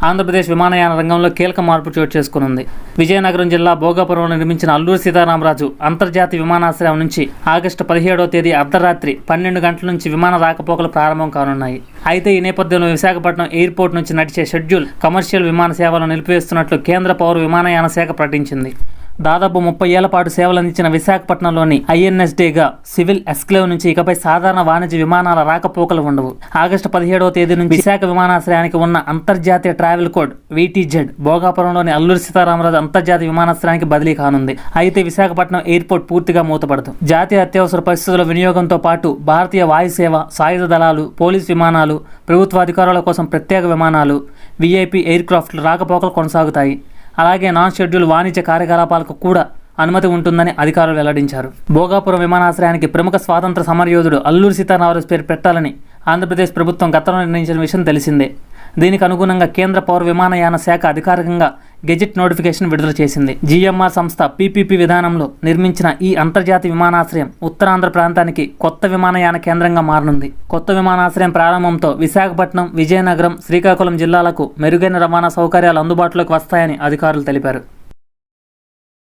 ఆంధ్రప్రదేశ్ విమానయాన రంగంలో కీలక మార్పు చోటు చేసుకునుంది. విజయనగరం జిల్లా భోగాపురంలో నిర్మించిన అల్లూరి సీతారామరాజు అంతర్జాతీయ విమానాశ్రయం నుంచి ఆగస్టు 17వ తేదీ అర్ధరాత్రి 12 గంటల నుంచి విమాన రాకపోకలు ప్రారంభం కానున్నాయి. అయితే ఈ నేపథ్యంలో విశాఖపట్నం ఎయిర్పోర్ట్ నుంచి నడిచే షెడ్యూల్ కమర్షియల్ విమాన సేవలను నిలిపివేస్తున్నట్లు కేంద్ర పౌర విమానయాన శాఖ ప్రకటించింది. దాదాపు 30 ఏళ్ల పాటు సేవలందించిన విశాఖపట్నంలోని ఐఎన్ఎస్డీగా సివిల్ ఎస్క్లేవ్ నుంచి ఇకపై సాధారణ వాణిజ్య విమానాల రాకపోకలు ఉండవు. ఆగస్టు 17వ తేదీ నుంచి విశాఖ విమానాశ్రయానికి ఉన్న అంతర్జాతీయ ట్రావెల్ కోడ్ VTZ భోగాపురంలోని అల్లూరి సీతారామరాజు అంతర్జాతీయ విమానాశ్రయానికి బదిలీ కానుంది. అయితే విశాఖపట్నం ఎయిర్పోర్ట్ పూర్తిగా మూతపడదు. జాతీయ అత్యవసర పరిస్థితుల వినియోగంతో పాటు భారతీయ వాయుసేవ, సాయుధ దళాలు, పోలీస్ విమానాలు, ప్రభుత్వ అధికారుల కోసం ప్రత్యేక విమానాలు, VIP ఎయిర్ క్రాఫ్ట్లు రాకపోకలు కొనసాగుతాయి. అలాగే నాన్ షెడ్యూల్ వాణిజ్య కార్యకలాపాలకు కూడా అనుమతి ఉంటుందని అధికారులు వెల్లడించారు. భోగాపురం విమానాశ్రయానికి ప్రముఖ స్వాతంత్ర సమరయోధుడు అల్లూరి సీతారామరాజు పేరు పెట్టాలని ఆంధ్రప్రదేశ్ ప్రభుత్వం గతంలో నిర్ణయించిన విషయం తెలిసిందే. దీనికి అనుగుణంగా కేంద్ర పౌర విమానయాన శాఖ అధికారికంగా గెజిట్ నోటిఫికేషన్ విడుదల చేసింది. GMR సంస్థ PPP విధానంలో నిర్మించిన ఈ అంతర్జాతీయ విమానాశ్రయం ఉత్తరాంధ్ర ప్రాంతానికి కొత్త విమానయాన కేంద్రంగా మారనుంది. కొత్త విమానాశ్రయం ప్రారంభంతో విశాఖపట్నం, విజయనగరం, శ్రీకాకుళం జిల్లాలకు మెరుగైన రవాణా సౌకర్యాలు అందుబాటులోకి వస్తాయని అధికారులు తెలిపారు.